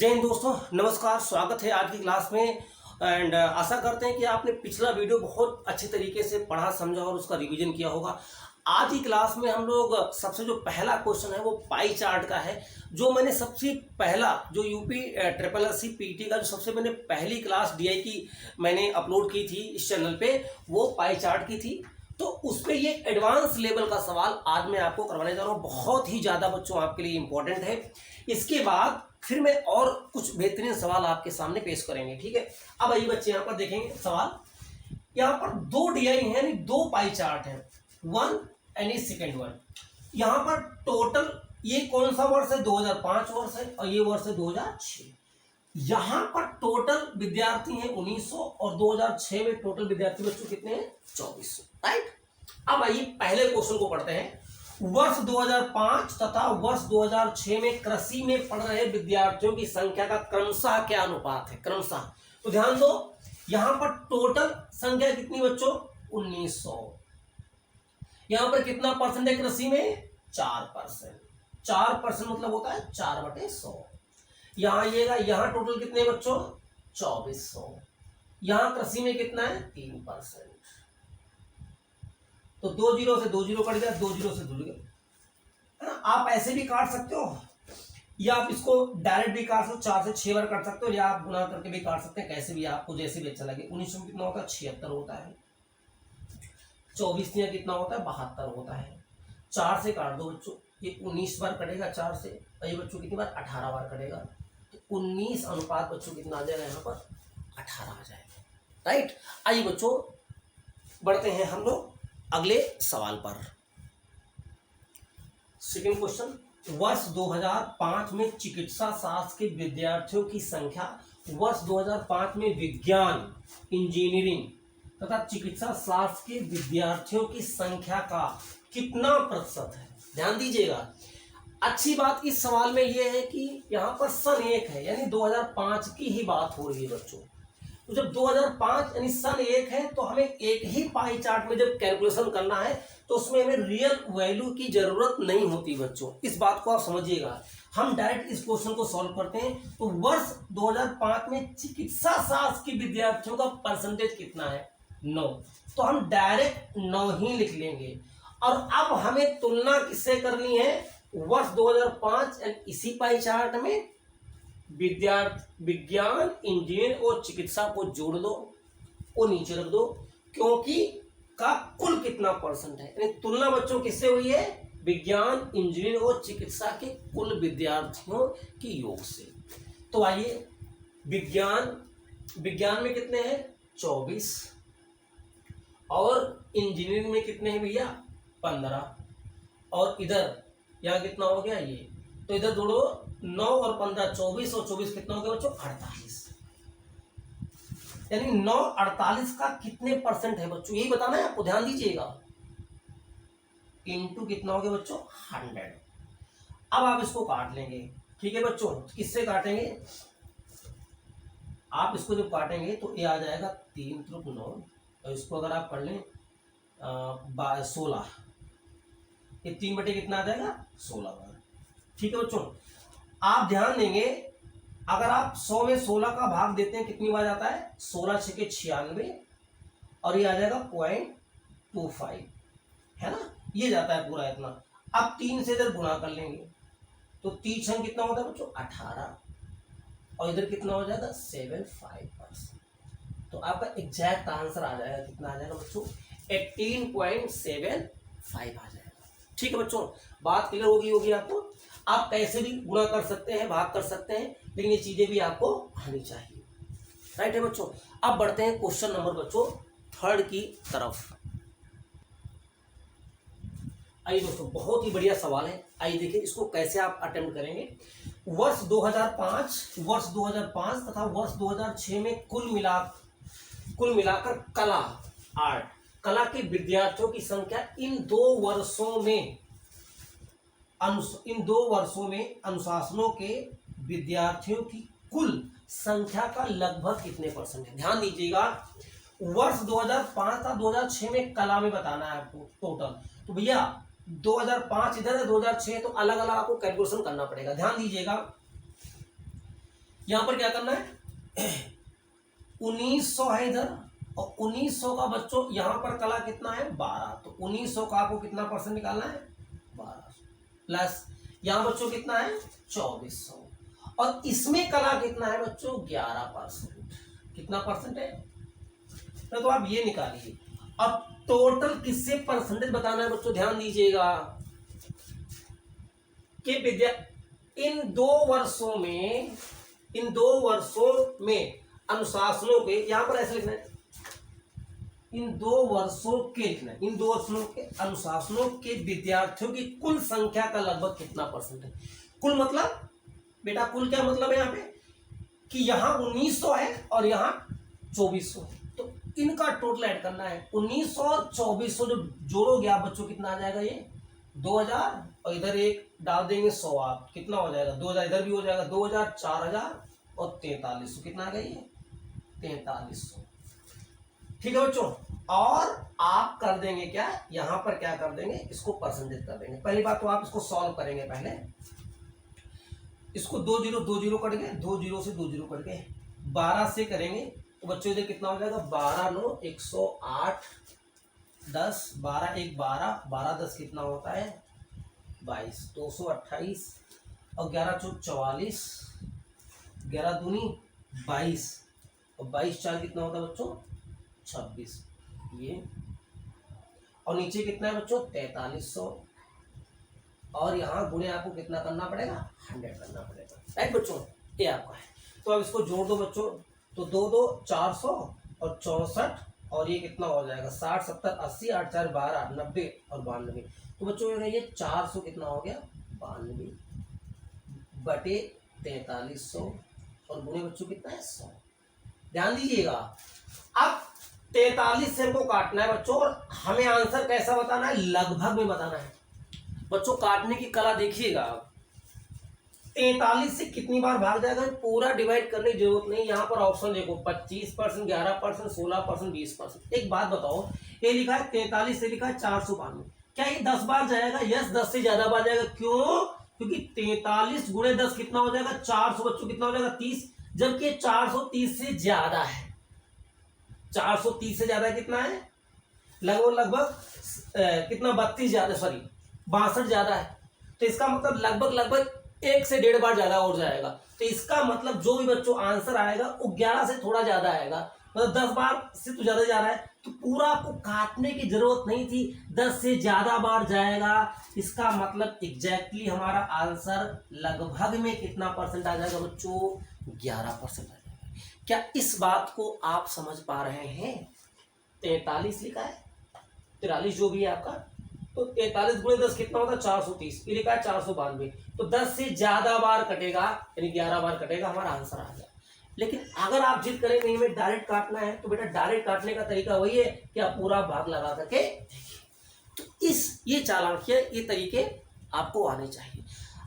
जय हिंद दोस्तों, नमस्कार। स्वागत है आज की क्लास में। एंड आशा करते हैं कि आपने पिछला वीडियो बहुत अच्छे तरीके से पढ़ा समझा और उसका रिवीजन किया होगा। आज की क्लास में हम लोग सबसे जो पहला क्वेश्चन है वो पाई चार्ट का है। जो मैंने सबसे पहला जो UP triple S C PT का जो सबसे मैंने पहली क्लास डीआई की मैंने अपलोड की थी इस चैनल पे, वो पाई चार्ट की थी। तो उस पर ये एडवांस लेवल का सवाल आज मैं आपको करवाने जा रहा हूँ। बहुत ही ज़्यादा बच्चों आपके लिए इंपॉर्टेंट है। इसके बाद फिर मैं और कुछ बेहतरीन सवाल आपके सामने पेश करेंगे, ठीक है। अब आइए बच्चे यहाँ पर देखेंगे सवाल। यहाँ पर दो डीआई है यानी दो पाई चार्ट है, वन एंड सेकेंड वन। यहाँ पर टोटल ये कौन सा वर्ष है, 2005 वर्ष है और ये वर्ष है 2006। यहाँ पर टोटल विद्यार्थी हैं 1900 और 2006 में टोटल विद्यार्थी बच्चों कितने हैं, 2400, राइट। अब आइए पहले क्वेश्चन को पढ़ते हैं। वर्ष 2005 तथा वर्ष 2006 में कृषि में पढ़ रहे विद्यार्थियों की संख्या का क्रमशः क्या अनुपात है, क्रमशः। तो ध्यान दो, यहां पर टोटल संख्या कितनी बच्चों, 1900। यहां पर कितना परसेंट है कृषि में, 4%। 4% मतलब होता है 4/100। यहां आइएगा, यहां टोटल कितने बच्चों, 2400। यहां कृषि में कितना है, 3%। तो 2 जीरो से 2 जीरो कट गया, 2 जीरो से 2 जीरो, है ना। आप ऐसे भी काट सकते हो या आप इसको डायरेक्ट भी काट सकते हो, 4 से 6 बार काट सकते हो, या आप गुना करके भी काट सकते हैं, कैसे भी आपको जैसे भी अच्छा लगे। 1900 में कितना होता है, 76 होता है। 24 में कितना होता है, 72 होता है। 4 से काट दो बच्चों, ये 19 बार कटेगा 4 से, और ये बच्चों कितनी बार, 18 बार कटेगा। तो 19 अनुपात बच्चों कितना आ जाएगा, यहाँ पर 18 आ जाएगा, राइट। आइए बच्चों बढ़ते हैं हम लोग अगले सवाल पर। सेकंड क्वेश्चन, वर्ष 2005 में चिकित्सा शास्त्र के विद्यार्थियों की संख्या वर्ष 2005 में विज्ञान, इंजीनियरिंग तथा चिकित्सा शास्त्र के विद्यार्थियों की संख्या का कितना प्रतिशत है। ध्यान दीजिएगा, अच्छी बात इस सवाल में यह है कि यहाँ पर सन 1 है, यानी 2005 की ही बात हो रही है बच्चों। तो जब 2005 यानी सन 1 है तो हमें एक ही पाई चार्ट में जब कैलकुलेशन करना है तो उसमें हमें रियल वैल्यू की जरूरत नहीं होती बच्चों। इस बात को आप समझिएगा। हम डायरेक्ट इस क्वेश्चन को सॉल्व करते हैं। तो वर्ष 2005 में चिकित्सा शास्त्र के विद्यार्थियों का परसेंटेज कितना है, 9। तो हम डायरेक्ट 9 ही लिख लेंगे। और अब हमें तुलना किससे करनी है, वर्ष 2005 इसी पाई चार्ट में विज्ञान, इंजीनियर और चिकित्सा को जोड़ दो, वो नीचे रख दो, क्योंकि का कुल कितना परसेंट है। यानी तुलना बच्चों किससे हुई है, विज्ञान, इंजीनियर और चिकित्सा के कुल विद्यार्थियों की योग से। तो आइए, विज्ञान में कितने हैं, 24, और इंजीनियरिंग में कितने हैं भैया, 15, और इधर यहाँ कितना हो गया ये, तो इधर जोड़ो 9 और 15, 24, और 24 कितना हो गया बच्चों, 48। यानी 9 48 का कितने परसेंट है बच्चों, यही बताना है आपको, ध्यान दीजिएगा। इंटू कितना हो गया बच्चों, 100। अब आप इसको काट लेंगे, ठीक है बच्चों। किससे काटेंगे, आप इसको जब काटेंगे तो ये आ जाएगा 3 त्रिक 9, और इसको अगर आप कर लें 16, ये 3 बटे कितना आ जाएगा, 16 बार, ठीक है बच्चों। आप ध्यान देंगे, अगर आप 100 में 16 का भाग देते हैं कितनी बार जाता है, 16 छके 96, और ये आ जाएगा 0.25, है ना, ये जाता है पूरा इतना। अब 3 से इधर गुणा कर लेंगे तो 3 छंग कितना होता है बच्चों, 18, और इधर कितना हो जाएगा, 75%। तो आपका एग्जैक्ट आंसर आ जाएगा, कितना आ जाएगा बच्चों, 18.75 आ जाएगा, ठीक है बच्चों। बात क्लियर होगी आपको। आप कैसे भी गुणा कर सकते हैं, भाग कर सकते हैं, लेकिन ये चीजें भी आपको आनी चाहिए, राइट है बच्चों। अब बढ़ते हैं क्वेश्चन नंबर बच्चों 3 की तरफ। आइए दोस्तों, बहुत ही बढ़िया सवाल है। आइए देखिए इसको कैसे आप अटेम्प्ट करेंगे। वर्ष 2005 तथा वर्ष 2006 में कुल मिलाकर कला के विद्यार्थियों की संख्या इन दो वर्षों में अनुशासनों के विद्यार्थियों की कुल संख्या का लगभग कितने परसेंट है। ध्यान दीजिएगा, वर्ष 2005 था, 2006 में कला में बताना है आपको टोटल। तो भैया 2005 इधर है, 2006, तो अलग अलग आपको कैलकुलेशन करना पड़ेगा। ध्यान दीजिएगा, यहां पर क्या करना है 1900 है इधर, और 1900 का बच्चों यहां पर कला कितना है 12, तो 1900 का आपको कितना परसेंट निकालना है 12 प्लस यहां बच्चों कितना है 2400, और इसमें कला कितना है बच्चों 11%। कितना परसेंट है, तो आप ये निकालिए। अब टोटल किससे परसेंटेज बताना है बच्चों, ध्यान दीजिएगा कि विद्या इन 2 वर्षों में अनुशासनों के, यहां पर ऐसे लिखना है इन 2 वर्षों के, लिखना है इन 2 वर्षों के अनुशासनों के विद्यार्थियों की कुल संख्या का लगभग कितना परसेंट है। कुल मतलब बेटा कुल क्या मतलब है यहाँ पे कि यहाँ 1900 है और यहाँ 2400 है, तो इनका टोटल ऐड करना है। 1900 और 2400 जो जोड़ोगे आप बच्चों कितना आ जाएगा ये 2000, और इधर एक डाल देंगे 100, आप कितना हो जाएगा 2000, इधर भी हो जाएगा 2000, 4000 और 4300, कितना आ गया ये 4300। ठीक है बच्चों, और आप कर देंगे क्या यहां पर, क्या कर देंगे इसको परसेंटेज कर देंगे। पहली बात तो आप इसको सॉल्व करेंगे, पहले इसको 2 0 कट गए, 2 0 से 2 0 कट गए, 12 से करेंगे तो बच्चों इधर कितना हो जाएगा 12 9 108 10, 12 1 12, 12 10 कितना होता है 22, 228, और 11 चौक 44, 11 दूनी 22, और 22 4 कितना होता है बच्चों 26, ये, और नीचे कितना है बच्चों 4300, और यहाँ गुणे आपको कितना करना पड़ेगा 100 करना पड़ेगा, राइट बच्चों, ये आपका है। तो अब इसको जोड़ दो बच्चों, तो 2 2 400 और 64, और ये कितना हो जाएगा 60 70 80 8 4 12 90 और 92, तो बच्चों ये 400 कितना हो गया 92 बटे 4300, और गुणे बच्चों कितना है 100। ध्यान दीजिएगा, अब 43 से हमको काटना है बच्चों, और हमें आंसर कैसा बताना है लगभग में बताना है बच्चों। काटने की कला देखिएगा, 43 से कितनी बार भाग जाएगा पूरा डिवाइड करने की जरूरत नहीं। यहाँ पर ऑप्शन देखो 25%, 11%, 16%, 20%। एक बात बताओ, ये लिखा है 43 से लिखा है 492, क्या ये 10 बार जाएगा? यस 10 से ज्यादा बार जाएगा। क्यों? क्योंकि 43 गुणे 10 कितना हो जाएगा 400 बच्चों, कितना हो जाएगा 30, जबकि 430 से ज्यादा है। 430 से ज्यादा कितना है लगभग कितना 32 ज्यादा, सॉरी 62 ज्यादा है, तो इसका मतलब लगभग 1 से 1.5 बार ज्यादा और जाएगा। तो इसका मतलब जो भी बच्चों आंसर आएगा वो 11 से थोड़ा ज्यादा आएगा, मतलब 10 बार से तो ज्यादा जा रहा है, तो पूरा आपको काटने की जरूरत नहीं थी, 10 से ज्यादा बार जाएगा। इसका मतलब एग्जैक्टली हमारा आंसर लगभग में कितना परसेंट आ जाएगा बच्चों 11% आ जाएगा। क्या इस बात को आप समझ पा रहे हैं? 43 लिखा है, 43 जो भी है आपका, तो 43 गुणे 10 कितना होता है 430, ये लिखा है 492, तो 10 से ज्यादा बार कटेगा, यानी 11 बार कटेगा, हमारा आंसर आ गया। लेकिन अगर आप जिद करें नहीं हमें डायरेक्ट काटना है, तो बेटा डायरेक्ट काटने का तरीका वही है कि आप पूरा भाग लगा करके देखिए। तो ये चालाकियां, ये तरीके आपको आने चाहिए।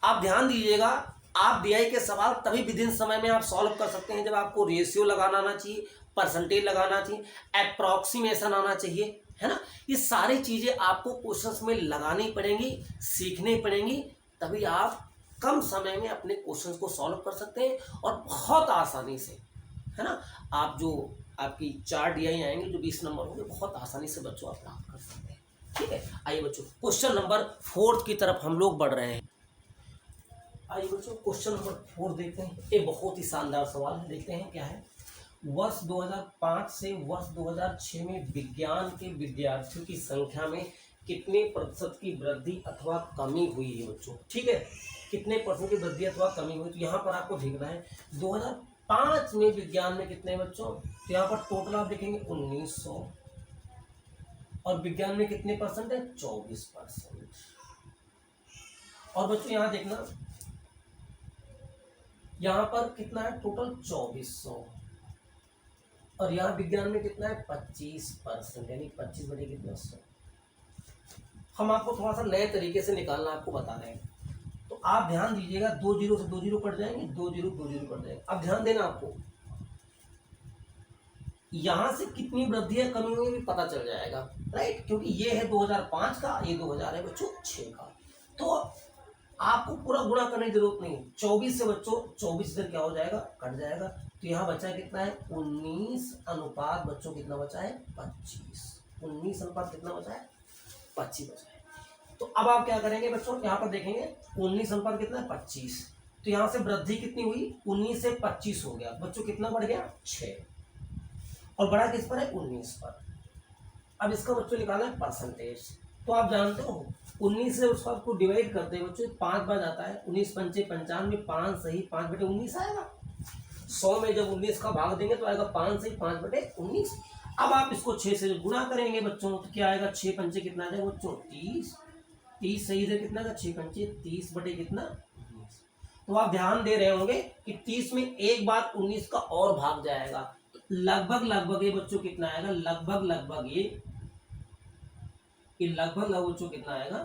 आप ध्यान दीजिएगा, आप DI के सवाल तभी विदिन समय में आप सॉल्व कर सकते हैं जब आपको रेशियो लगाना आना चाहिए, परसेंटेज लगाना चाहिए, अप्रोक्सीमेशन आना चाहिए, है ना। ये सारी चीजें आपको क्वेश्चंस में लगानी पड़ेंगी, सीखनी पड़ेंगी, तभी आप कम समय में अपने क्वेश्चंस को सॉल्व कर सकते हैं और बहुत आसानी से, है ना। आप जो आपकी 4 DI आएंगे जो 20 नंबर होंगे, बहुत आसानी से बच्चों आप प्राप्त कर सकते हैं। ठीक है, आइए बच्चों क्वेश्चन नंबर 4 की तरफ हम लोग बढ़ रहे हैं। आइए बच्चों क्वेश्चन नंबर 4 देखते हैं। ये बहुत ही शानदार सवाल है, देखते हैं क्या है। वर्ष 2005 से वर्ष 2006 में विज्ञान के विद्यार्थियों की संख्या में कितने प्रतिशत की वृद्धि अथवा कमी हुई है बच्चों? ठीक है, कितने परसेंट की वृद्धि अथवा कमी हुई, तो यहाँ पर आपको देखना है 2005 में विज्ञान में कितने बच्चों, तो यहाँ पर टोटल आप देखेंगे 1900, और विज्ञान में कितने परसेंट है 24%। और बच्चों यहाँ देखना, यहाँ पर कितना है टोटल 2400, और यहाँ विज्ञान में कितना है 25%, यानी 25 बटे कितना 100। हम आपको थोड़ा सा नए तरीके से निकालना आपको बता रहे हैं, तो आप ध्यान दीजिएगा। 2 0 से 2 0 कट जाएंगे, 2 0 2 0 कट जाएंगे। अब ध्यान देना, आपको यहां से कितनी वृद्धि है कमी हुई भी पता चल जाएगा, राइट, क्योंकि ये है 2005 का, ये 2000 है बच्चों 6 का। तो आपको पूरा गुणा करने की जरूरत नहीं। 24 से बच्चों 24 इधर क्या हो जाएगा, कट जाएगा। तो यहाँ बचा कितना है 19 अनुपात बच्चों कितना बचा है 25। 19 अनुपात कितना बचा है 25 बचा है। तो अब आप क्या करेंगे बच्चों, यहाँ पर देखेंगे 19 अनुपात कितना है 25। तो यहाँ से वृद्धि कितनी हुई 19 से 25 हो गया बच्चों, कितना बढ़ गया 6, और बड़ा किस पर है 19 पर। अब इसका बच्चों निकालना है परसेंटेज। तो आप जानते हो 19 से उसको आपको डिवाइड करते हैं बच्चों 5 बार जाता है, 19 पंचे 95, 5 सही 5/19 आएगा। 100 में जब 19 का भाग देंगे तो आएगा 5 सही 5/19। अब आप इसको 6 से गुणा करेंगे बच्चों तो क्या आएगा, 6 पंचे कितना आ जाएगा बच्चों 30, 30 सही इधर कितना का 6 पंचे 30 बटे कितना 19। तो आप ध्यान दे रहे होंगे कि 30 में एक बार 19 का और भाग जाएगा, तो लगभग ये बच्चों कितना आएगा, लगभग ये लगभग बच्चों कितना आएगा,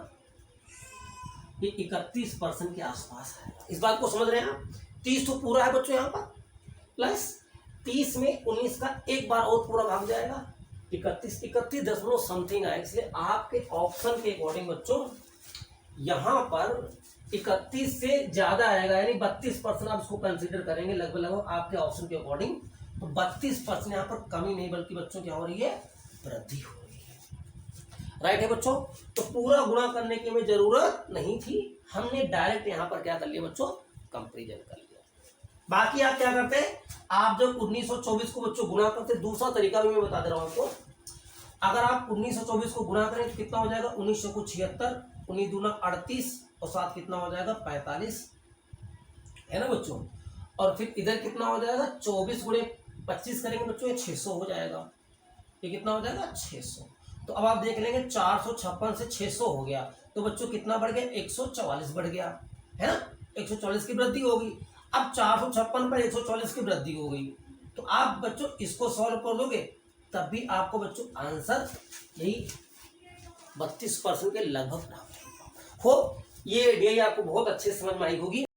ये 31% के आसपास आएगा। इस बात को समझ रहे हैं आप। 30 तो पूरा है बच्चों यहाँ पर, प्लस 30 में 19 का एक बार और पूरा भाग जाएगा, 31 दशमलव समथिंग आएगा। इसलिए आपके ऑप्शन के अकॉर्डिंग बच्चों यहाँ पर 31 से ज्यादा आएगा, यानी 32% आप इसको कंसिडर करेंगे लगभग आपके ऑप्शन के अकॉर्डिंग। तो 32% यहाँ पर कमी नहीं बल्कि बच्चों क्या हो रही है, वृद्धि हो रही है। राइट है बच्चों। तो पूरा गुणा करने की हमें जरूरत नहीं थी, हमने डायरेक्ट यहाँ पर क्या कर लिया बच्चों, कंपेरिजन कर लिया। बाकी आप क्या करते हैं, आप जब 1924 को बच्चों गुणा करते, दूसरा तरीका भी मैं बता दे रहा हूँ आपको। अगर आप 1924 को गुणा करें तो कितना हो जाएगा 19 को 76, 19 दूना 38 और 7 कितना हो जाएगा 45, है ना बच्चों। और फिर इधर कितना हो जाएगा 24 गुणे 25 करेंगे बच्चों, ये 600 हो जाएगा। ये कितना हो जाएगा 600। तो अब आप देख लेंगे 456 से 600 हो गया, तो बच्चों कितना बढ़ गया 144 बढ़ गया, है ना। 144 की वृद्धि होगी। अब 456 पर 144 की वृद्धि हो गई, तो आप बच्चों इसको सॉल्व कर दोगे तब भी आपको बच्चों आंसर यही 32% के लगभग प्राप्त होगा। हो ये आइडिया आपको बहुत अच्छे समझ में आई होगी।